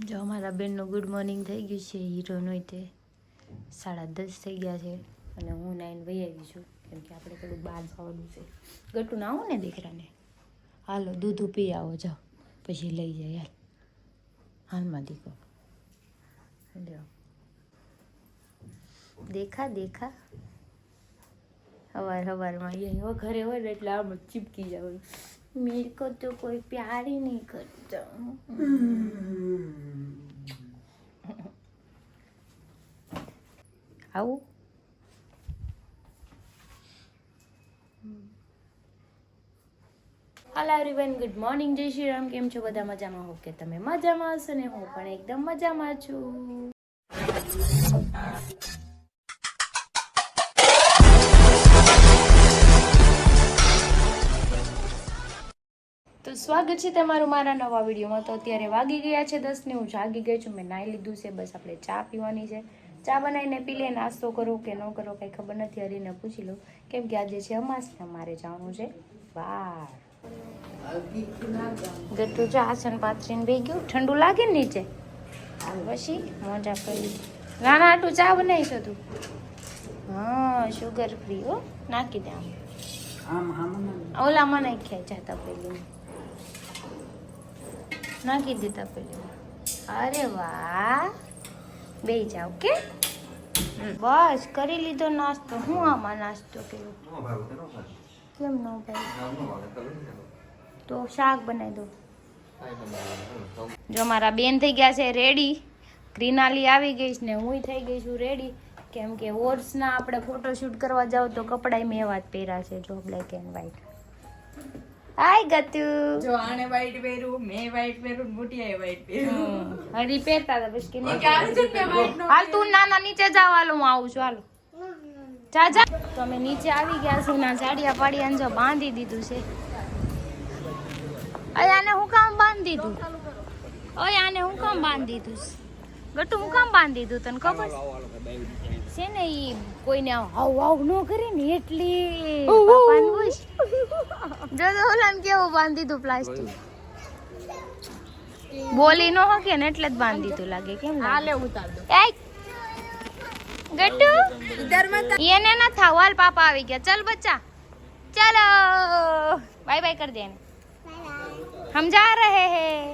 જો અમારા બેનનું good morning થઈ ગયું છે. હીરોનું તે 10:30 થઈ ગયા છે અને હું નાઈને વહી આવી છું કેમ કે આપણે થોડું બહાર જવાનું છે. ગટું ના આવું ને દીકરાને. હાલો દૂધ પી આવો જાઓ પછી લઈ જાય યાર. હાલમાં દીકો દેખા દેખા હવારમાં અહીંયા ઘરે હોય ને એટલે આમ ચીપકી જવાનું. मेरे को तो कोई प्यार ही नहीं करता. આવું હાલો એવરીવન, ગુડ મોર્નિંગ, જય શ્રી રામ. કેમ છો બધા? મજામાં હો કે તમે મજામાં હશો ને? હું પણ એકદમ મજામાં છું. તો સ્વાગત છે તમારું મારા નવા વિડીયોમાં. તો અત્યારે વાગી ગયા છે 10 ને હું જાગી ગઈ છું. મેં નાહી લીધું છે, બસ આપણે ચા પીવાની છે. ચા બનાવીને પી લે. નાસ્તો કરો કે ન કરો કંઈ ખબર નથી. હરીને પૂછી લઉં કેમ કે આજે છે અમાસ ને મારે જવાનું છે બહાર. ગટુ જો આસન પાથરીને બેસી ગયું. ઠંડુ લાગે ને નીચે પછી મોજા કરી નાના આટું ચા બનાવીશ તું. હા શુગર ફ્રી હો. નાખી દે આમ ઓલામાં નાખ્યા જતા પેલી નાખી દીધા પેલી. અરે વાહ, બે જાવ કે બસ કરી લીધો નાસ્તો. હું આમાં નાસ્તો કર્યો કેમ ન ભાઈ? તો શાક બનાવી દો. જો મારા બેન થઈ ગયા છે રેડી. ક્રિનાલી આવી ગઈ છે ને હું થઈ ગઈ છું રેડી. કેમ કે હોર્સના આપણે ફોટોશૂટ કરવા જાવ તો કપડાં મેં એવા જ પહેર્યા છે. જો બ્લેક એન્ડ વ્હાઈટ. હાય ગતુ. જો આને વ્હાઈટ પહેરું, મેં વ્હાઈટ પહેરું, મોટીએ વ્હાઈટ પહેરું. હરી પહેરતા હતા પછી કે હાલ તું નાના નીચે જાવ. હાલો હું આવું છું. હાલો જા જા. તો અમે નીચે આવી ગયા છે. ના જાડિયા પાડિયા જો બાંધી દીધું છે. અય આને હું કામ બાંધી દીધું? ઓય આને હું કામ બાંધી દીધું? ગટુ હું કામ બાંધી દીધું તને ખબર છે ને? ઈ કોઈને હાવ હાવ ન કરે ને એટલી પાપાને પૂછ. જો ઓલાને કેવું બાંધી દીધું પ્લાસ્ટિક. બોલી ન હકે ને એટલે જ બાંધી દીધું લાગે. કેમ હાલે ઉતાર દો. એ ગટુ એને ના થાવ. હાલ પાપા આવી ગયા. ચલ બચ્ચા ચલો બાય બાય कर देना. हम जा रहे हैं.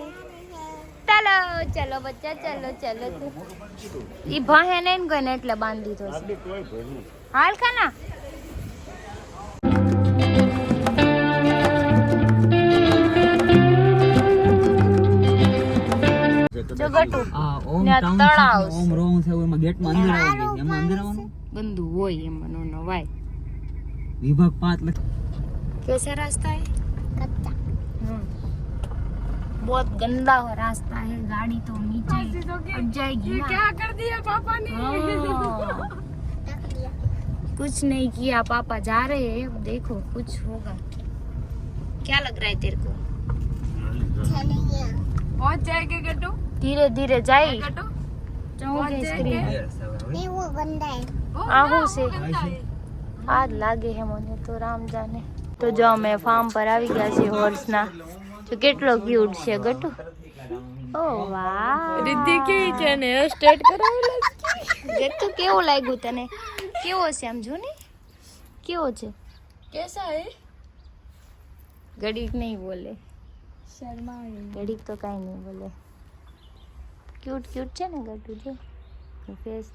चलो चलो बच्चा चलो चलो. ઈ ભાહે ને ગને એટલે બાંધી દીધો છે. હાલ ખાના જો ગટુ ને તળાવ ઓમ રોંગ છે. એમાં ગેટ માં અંદર આવી ગઈ. એમાં અંદર આવવાનું બંધુ હોય એમાં નો નવાય. વિભાગ 5 લખ. कैसा रास्ता है? कच्चा. बहुत गंदा हो रास्ता है. गाड़ी तो नीचे अट जाएगी ना. क्या कर दिया पापा ने? कुछ नहीं किया. पापा जा रहे हैं. अब देखो कुछ होगा. क्या लग रहा है तेरे को? पहुंच जाएंगे गट्टू. धीरे धीरे जाए. जाओगे स्क्रीन नहीं वो गंदा है. आहू से हाथ लागे है મને તો રામ જાને. તો જો અમે ફાર્મ પર આવી ગયા છીએ હોર્સના. તો કેટલો ક્યુટ છે ગટુ. ઓ વાહ રિદ્ધિ કેવી છે ને હેર સ્ટ્રેટ કરાવેલા છે. ગટુ કેવો લાગ્યું તને? કેવો છે આમ જો ને કેવો છે? कैसा है? ઘડીક નહીં બોલે. शर्मा ઘડીક તો કાઈ નહીં બોલે. ક્યુટ ક્યુટ છે ને ગટુ. જો ફેસ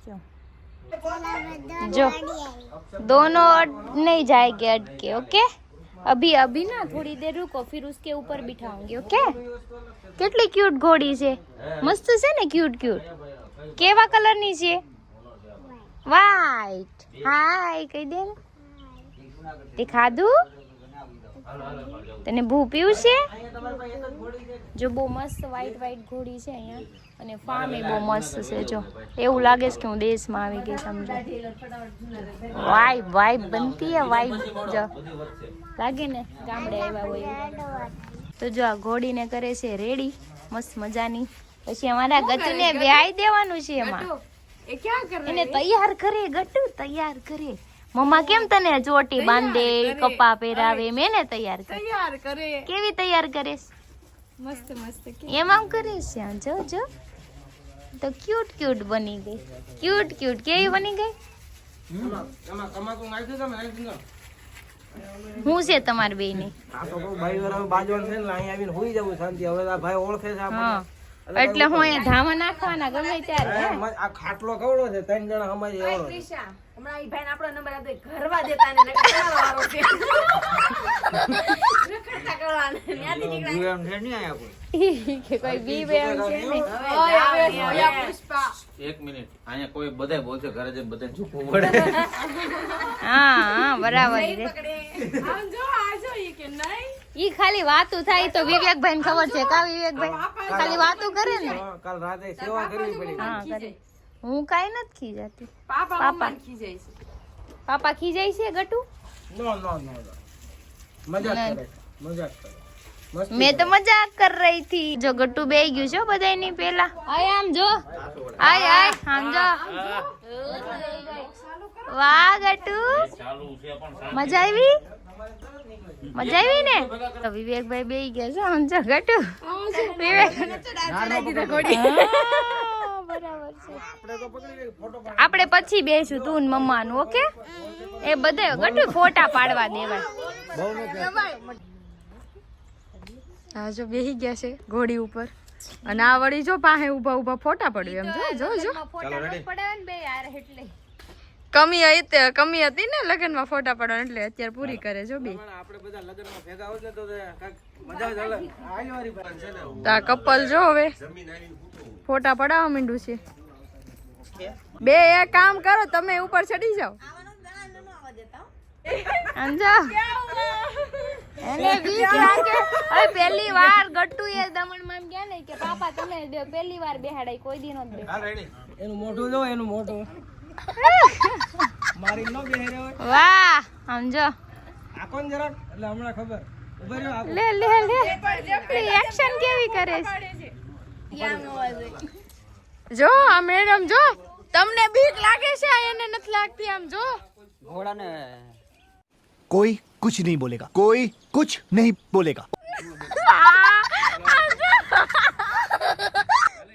जो दोनों नहीं जाएंगे अटके. ओके अभी अभी ना थोड़ी देर रुको फिर उसके ऊपर बिठाऊंगी. ओके કેટલી ક્યુટ ઘોડી છે. મસ્ત છે ને ક્યુટ ક્યુટ. કેવા કલર ની છે? વ્હાઈટ. હાય કહી દે ને. દિખા દઉં તને ભૂ પીવું છે? જો બહુ મસ્ત વ્હાઈટ વ્હાઈટ ઘોડી છે અહીંયા. અને ફાર્મ એ બહુ મસ્ત છે. જો એવું લાગે છે કે હું દેશમાં આવી ગઈ સમજો. વાઇબ વાઇબ બનતી હે વાઇબ. જો લાગે ને ગામડે આવ્યા હોય. તો જો આ ઘોડીને કરે છે રેડી મસ્ત મજાની. પછી અમારા ગતુને વ્યાય દેવાનું છે એમાં. એને તૈયાર કરે ગટુ તૈયાર કરે. મમ્મા કેમ તને ચોટી બાંધે કપા પહેરાવે? મેં ને તૈયાર કરે. કેવી તૈયાર કરે? મસ્ત મસ્ત એમ આમ કરે છે. જો જો તો ક્યુટ ક્યુટ બની ગઈ, ક્યુટ ક્યુટ કેવી બની ગઈ. હું છે તમારી બે ની? હા એટલે હું અહીંયા ધામા નાખવાના ગમે ત્યારે. આ ખાટલો કવડો છે, 3 જણા અમારી એવડો છે. હમણાં ઈ ભાઈને આપણો નંબર આપે ઘરવા દેતા ને નકર વારો છે રખડતા કરવાના ત્યાંથી નીકળ્યા કે કોઈ બી બેમ છે ને. ઓય પુષ્પા 1 મિનિટ અહીંયા કોઈ બધાય બોલશે, ઘરે જઈને બધાને ઝૂકવું પડે. હા હા બરાબર છે. આમ જો આ જો ઈ કે નહીં ઈ ખાલી વાતું થાય તો વિવેકભાઈ ને ખબર છે કા? વિવેકભાઈ ખાલી વાતું કરે ને. કાલ રાતે સેવા કરવી પડી. હા કરે. હું કાઈ નથી ખીજાતી. પાપા પાપા. મમ્મા ખીજાય છે પાપા ખીજાય છે ગટુ? નો મજાક કરે, મજાક કરે. મસ્તી મેં તો મજાક કર રહી થી. જો ગટુ બેહી ગયું છે બધાયની પેલા. આય આમ જો, આય આય આમ જો. વાહ ગટુ, મજા આવી? મજા આવી ને? તો વિવેકભાઈ બેહી ગયા છે આમ જો ગટુ. વિવેક બરાબર છે. આપણે પછી બેસું તું ને મમ્માનું, ઓકે? એ બધે ગટુ ફોટા પાડવા દેવાય. હા જો બેહી ગયા છે ઘોડી ઉપર અને આ વળી જો પાસે ઊભા ઊભા ફોટા પડ્યું એમ જો જો જો ફોટા ન પડાવે ને બે યાર એટલે. કમી હતી ને લગનમાં ફોટા પડવા એટલે અત્યારે પૂરી કરે જો બે. આપણે બધા લગ્નમાં ભેગા હોય ને તો કાંઈક મજા જ અલગ. આઈ વારી પર છે ને. તો આ કપલ જો હવે ફોટા પડાવવા માંડ્યું છે. બે એક કામ કરો, તમે ઉપર ચડી જાઓ. અંજો એને બીક લાગે. હવે પહેલી વાર ગટ્ટુ એ દમણમાં એમ ગયા ને કે પાપા તમે પહેલી વાર બેહાડાઈ, કોઈ દી નહોત બેહાડાઈ. એનું મોઢું જો, એનું મોઢું મારી નો બેહરે હોય. વાહ સમજો. આ કોણ જરાક એટલે હમણાં ખબર ઉભા રહ્યો. લે લે લે એક્શન કેવી કરે છે. જો આ મેડમ જો, તમને બીક લાગે છે, એને નથી લાગતી. આમ જો ઘોડાને कोई कुछ नहीं बोलेगा, कोई कुछ नहीं बोलेगा.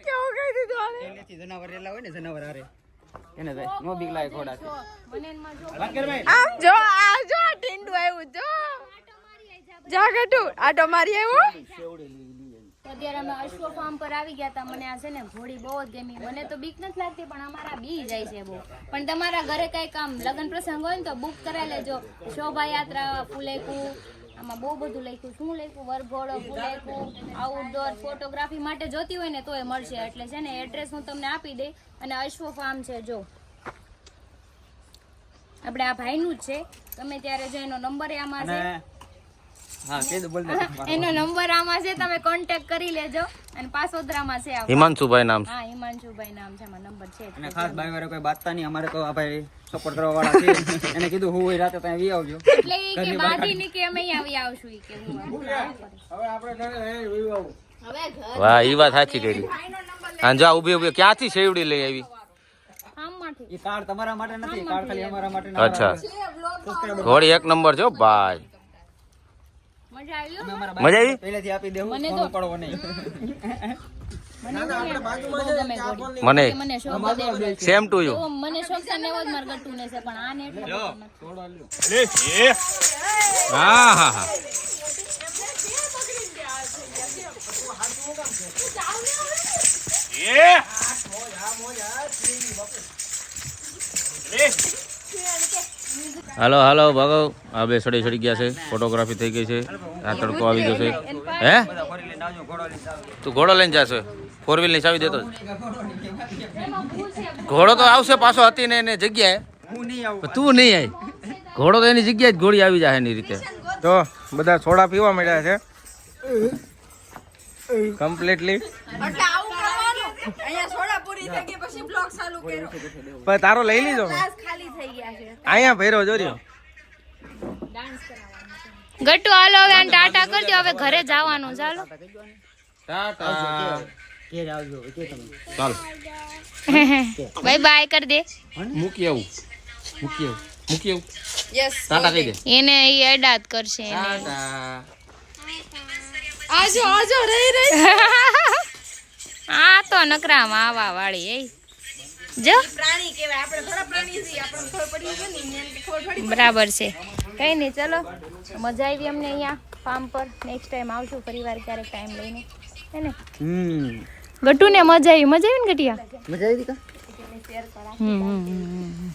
કેવું કહી દીધું આને? જનાવર રેલા હોય ને, જનાવર હારે એને નો બીક લાગે ઘોડા. આમ જો આ જો આ ટીંડું આવ્યું જો. જા ગટુ આટો મારી આવ્યો. તો અત્યારે અમે અશ્વ ફાર્મ પર આવી ગયા હતા. મને આ છે ને ઘોડી બહુ જ ગમી. મને તો બીક નથી લાગતી પણ અમારા બી જાય છે બહુ. પણ તમારા ઘરે કઈક આમ લગ્ન પ્રસંગ હોય ને તો બુક કરાવી લેજો. શોભાયાત્રા, ફુલેકું, આમાં બહુ બધું લખ્યું. શું લખ્યું? વરઘોડો, ફુલેકું, આઉટડોર ફોટોગ્રાફી માટે જોતી હોય ને તોય મળશે. એટલે છે ને એડ્રેસ હું તમને આપી દઈ. અને અશ્વ ફાર્મ છે જો આપણે આ ભાઈનું જ છે. તમે ત્યારે જો એનો નંબર આમાં છે. હા કે બોલ દે. એનો નંબર આમાં છે, તમે કોન્ટેક્ટ કરી લેજો. અને પાસોદરામાં છે આ. હિમાંશુભાઈ નામ છે. હા હિમાંશુભાઈ નામ છે, એમાં નંબર છે. અને ખાસ ભાઈ વારે કોઈ બાતતા નહીં, અમારે તો આ ભાઈ સપોર્ટ કરવા વાળા છે. એને કીધું હું હોય રાતે ત્યાં વી આવજો. એટલે ઈ કે બાધી ની કે અમે અહીં આવી આવશું ઈ કે હું હવે આપણે ઘરે વી આવું. વાહ ઈ વાત સાચી કરી. હા જો ઊભી ઊભી ક્યાંથી શેવડી લઈ આવી? આમમાંથી એ કાર્ડ તમારા માટે નથી, કાર્ડ ખાલી અમારા માટે. અચ્છા ઘોડી 1 નંબર છો ભાઈ. મજા આવી હો? મજા આવી? પહેલેથી આપી દેવું, મને ફોન પડવો નહીં. મને મને શોખ દે. Same to you. તો મને શોખ છે ને એવો જ માર ગટ્ટુને છે પણ આને એટલે હા હા હા હાલો હાલો ભાગો. આ બે સડી ગયા છે. ફોટોગ્રાફી થઈ ગઈ છે. આ તડકો આવી ગયો છે. હે તું ઘોડો લઈને જાશે? 4 વ્હીલ ની ચાવી દેતો જ. ઘોડો તો આવશે પાછો હતી ને એને જગ્યાએ. હું નહીં આવું. તું નહીં આવી. ઘોડો તો એની જગ્યાએ જ ઘોડી આવી જાય એની રીતે. તો બધા સોડા પીવા મળ્યા છે કમ્પ્લીટલી. એટલે આવું કરવાનું. અહીંયા સોડા પૂરી થઈ ગઈ પછી બ્લોગ ચાલુ કર્યો. પણ તારો લઈ લીધો મેં. ક્લાસ ખાલી થઈ ગયા છે. અહીંયા ભેરો જોર્યો. ગટ્ટુ હાલો હવે આને ટાટા કરજો. હવે ઘરે જવાનું ચાલો. ટાટા ઘેર આવજો કે તમે. ચાલો બાય બાય કરી દે. મૂકી આવું. યસ ટાટા કહી દે. એને ઈ અડાત કરશે એને. ટાટા આજો આજો રહી રહી. આ તો તો નકરામાં આવા વાળી એ જો પ્રાણી કહેવાય, આપણે થોડા પ્રાણી છીએ, આપણને ખબર પડી ગઈ ને એને ખબર થોડી. બરાબર છે. કઈ નહીં, ચલો મજા આવી અમને અહીંયા ફાર્મ પર. નેક્સ્ટ ટાઈમ આવશું ફરીવાર ક્યારેક ટાઈમ લઈને, હે ને? ગટુ ને મજા આવી ને ગટિયા? મજા આવી કા?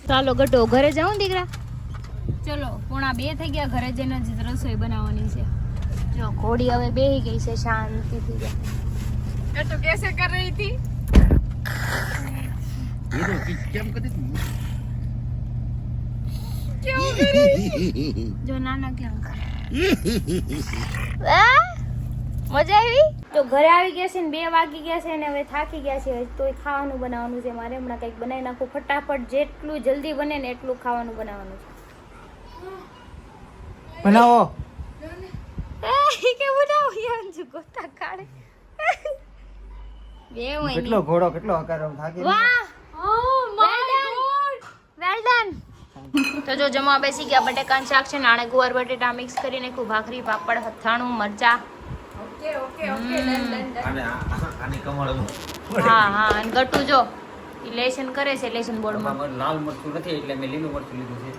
ચાલો ગટુ ઘરે જાઉં દીકરા. ચલો 1:30 થઈ ગયા, ઘરે જઈને જ રસોઈ બનાવવાની છે. જો ઘોડી હવે બેહી ગઈ છે શાંતિથી. गट्टू कैसे कर रही थी? જો નાના કેમ મજા આવી. તો ઘરે આવી ગયા છે ને 2 વાગી ગયા છે ને હવે થાકી ગયા છે. તોય ખાવાનું બનાવવાનું છે મારે. હમણાં કંઈક બનાવી નાખું ફટાફટ. જેટલું જલ્દી બને ને એટલું ખાવાનું બનાવવાનું છે. બનાવો. કે બનાવો યાર જો ગોતા કાઢે. બે હોય કેટલો ઘોડો કેટલો હકારો થાકી. વાહ, oh my God, well done. તો જો જમવા બેસી ગયા. બટેકાનું શાક છે, નાણે ગુવાર બટેટા મિક્સ કરીને ખૂબ ભાખરી, પાપડ, અથાણું, મરચા. Okay done. હા હા. અને ગટુ જો લેસન કરે છે લેસન બોર્ડમાં. લાલ મરચું નથી એટલે મેં લીલું મરચું લીધું છે.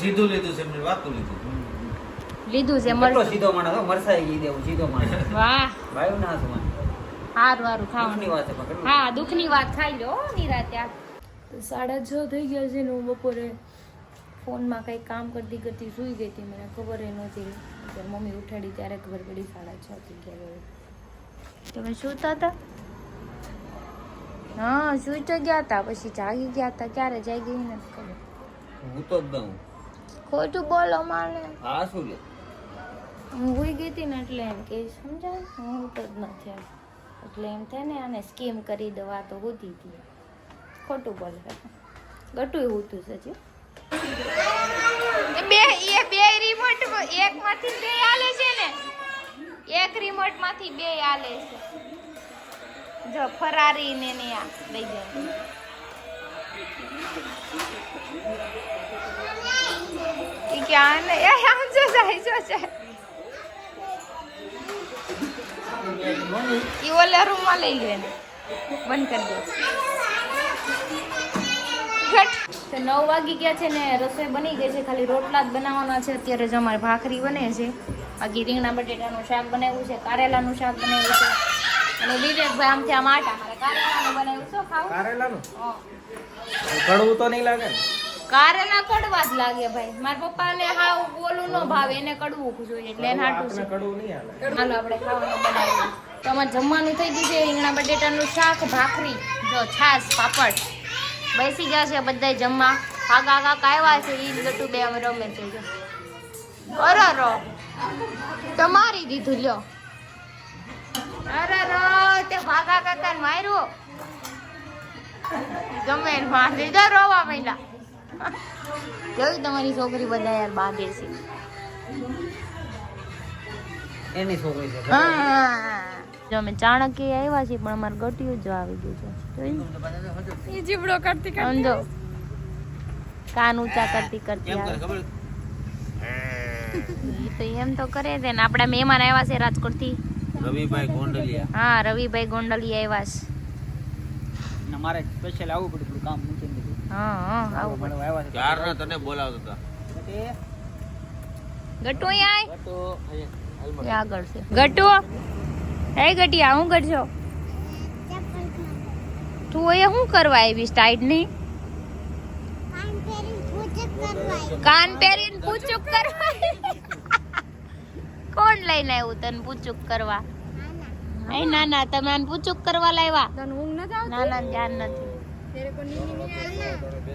લીધું છે કેટલો મરચું. સીધો માણસ હો, મરસાઈ ગઈ દેવું સીધો માણસ. વાહ, ભાઈ ના હસું હારું હારું ખાવાનું. વાત છે પણ કેટલું હા, દુઃખની વાત ખાઈ લો નિરાતે. તો 6:30 થઈ ગયા છે ને હું બપોરે ફોનમાં કંઈક કામ કરતી કરતી સૂઈ ગઈ હતી. મને ખબર એ નહોતી. ત્યારે મમ્મી ઉઠાડી ત્યારે ખબર પડી 6:30 થઈ ગયા. તમે સૂતા હતા? હા, સૂઈ તો ગયા હતા, પછી જાગી ગયા હતા. ક્યારે જાગી નથી ખબર. હું તો જ દઉં. ખોટું બોલો માને. હા શું લે હું સૂઈ ગઈ હતી ને એટલે એમ કે સમજાય હું તો જ નથી એમ. એટલે એમ થાય ને આને સ્કીમ કરી દવા તો હોતી હતી. ખોટું બોલે ગટું હોતું છે હજી. બે રિમોટ એકમાંથી 2 આલે છે ને, એક રિમોટ માંથી 2 આલે છે. જો ફરારી ને આ લઈ જાય. ઈ ક્યાં ને એ આમ જો જાય ઈ ઓલા રૂમમાં લઈ લે ને બંધ કરી દે. તો 9 વાગી ગયા છે ને રસોઈ બની ગઈ છે. ખાલી રોટલા જ બનાવવાના છે અત્યારે. જો અમારે ભાખરી બને છે. બાકી રીંગણા બટેટાનું શાક બનાવ્યું છે, કારેલાનું શાક બનાવ્યું છે. અને વિવેકભાઈ આમથી આમ આટા મારે કારેલાનું બનાવ્યું. શું ખાવું? કારેલાનું હા. કડવું તો નહીં લાગે ને? કારેલા કડવા જ લાગે ભાઈ. મારા પપ્પાને હાવ બોલું ન ભાવે, એને કડવું જોઈએ એટલે એને હાટું છે. કડવું નહીં હાલે. હાલો આપણે ખાવાનું બનાવીએ. તો અમારે જમવાનું થઈ ગયું છે. રીંગણા બટેટાનું શાક, ભાખરી, જો છાશ, પાપડ. બેસી ગયા છે બધા જમવા. કાકા કાકા આવ્યા છે. ઈ ગટુ બે અમે રમે છે. જો અરે રો તમારી દીધું લ્યો. અરે રો તે ભાગા કાકાને માર્યો. ગમે એને માર દીધો. રોવા માંડ્યા. જોયું તમારી છોકરી બધા યાર બાંધે છે. એની છોકરી છે. હા, જો અમે ચાણક્ય આવ્યા છીએ પણ અમારે ગટિયું જો આવી ગયું છે. જોયું? ये जीवड़ो करती સમજો કાન ઊંચા કરતી કરતી આવે. ઈ તો એમ તો કરે છે ને. આપણા મહેમાન આવ્યા છે રાજકોટ થી. રવિભાઈ ગોંડલિયા. હા, રવિભાઈ ગોંડલિયા આવ્યા છે. ને મારે સ્પેશિયલ આવવું પડ્યું કામ મૂકીને દીધું. હા હા, આવું પણ આવ્યા છે. ક્યારના તને બોલાવતા હતા. ગટુ અહીંયા તો આય. એ આગળ છે ગટુ. હે ગટિયા, હું કરશો? તું એ શું કરવા આવી સ્ટાઈડ ની? કાન પહેરીને પૂચુક કરવા. કોણ લઈને આવ્યું તને પૂચુક કરવા? એ ના ના, તમે આને પૂચુક કરવા લાવ્યા? तन ऊँग न जाओ. ના ના, ધ્યાન નથી. तेरे को नींद नहीं आ रही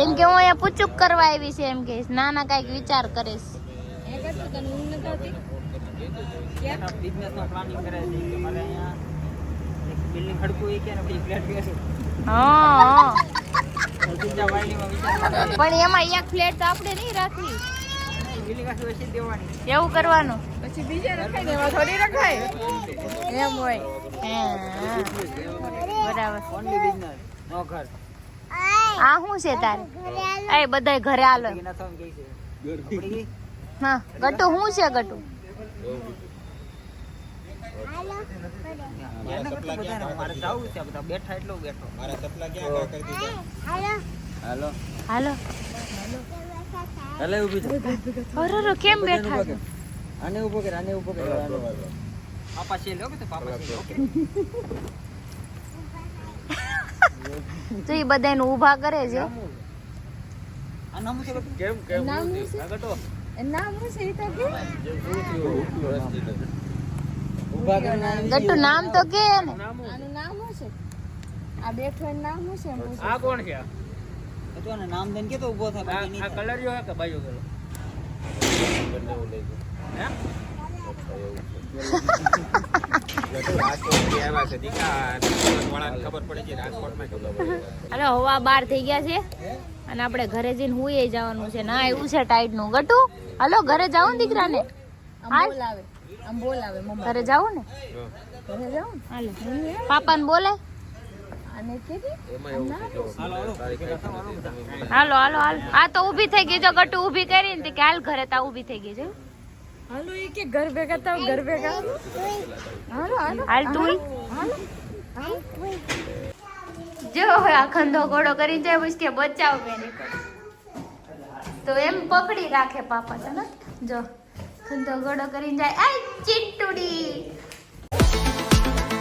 એમ કે હું અહીંયા પૂચુક કરવા આવી છે એમ કે. ના ના, કઈક વિચાર કરીશ. है कर तो तन ऊँग न जाती. બિઝનેસ નો પ્લાનિંગ કરે છે કે મારે અહીંયા એક બિલ્ડિંગ ખડકું એ કે ને પછી ફ્લેટ કે છે. હા, બીજા વાયલીમાં વિચાર પણ એમાં એક ફ્લેટ તો આપણે નહીં રાખવી. બિલ્ડિંગ આખી વેચી દેવાની. એવું કરવાનું. પછી બીજે રખાય ને એમાં થોડી રખાય એમ હોય. હા, બરાબર. ઓનલી બિઝનેસ નો ઘર. આ શું છે તારે? એ બધાય ઘરે આલો. એના તો એમ કહે છે આપણી હા, ગટુ શું છે ગટુ? એને કરતું બધાને મારે જાવું છે, બધા બેઠા એટલો બેઠો. હાલો હાલો હાલે ઊભી થા. અરે કેમ બેઠા છો? આને ઊભો કર, આને ઊભો કર. પાપા છે લ્યો કે તો પાપા છે ઓકે. તો એ બધાને ઊભા કરે છે. આ નામ છે કેમ નામ શું છે? નામ શું છે? ઈ તો કે ઊભા કરીને ગટ્ટુ નામ તો કે ને. આનું નામ શું છે? આ બેઠો એનું નામ શું છે? એમ પૂછે. આ કોણ છે? તો આને નામ દઈને કે તો ઊભો થાય બાકી નહીં આ થાય. કલર જો હે કે બાયો કલર? હાલો હવા 12 થઈ ગયા છે અને આપણે ઘરે જઈને હુંય જવાનું છે. ના એવું છે ટાઈટ નું. ગટ્ટુ હાલો ઘરે જાવ ને દીકરાને. આમ બોલાવે, આમ બોલાવે મમ્મા. ઘરે જાવું ને. ઘરે જાઉં ને? હાલો પાપાને બોલે. આને કીધી હાલો હાલો હાલ. આ તો ઊભી થઈ ગઈ. જો ગટ્ટુ ઊભી કરીને તે કે હાલ ઘરે તા ઊભી થઈ ગઈ છે. હાલો ઈ કે ઘર ભેગા થાવ, ઘર ભેગા હાલો હાલો હાલ તું જો આ ખંધો ઘોડો કરીને જાય પછી કે બચાવ બેની તો એમ પકડી રાખે પાપા તને. જો ખંધો ઘોડો કરીને જાય. આય ચીટુડી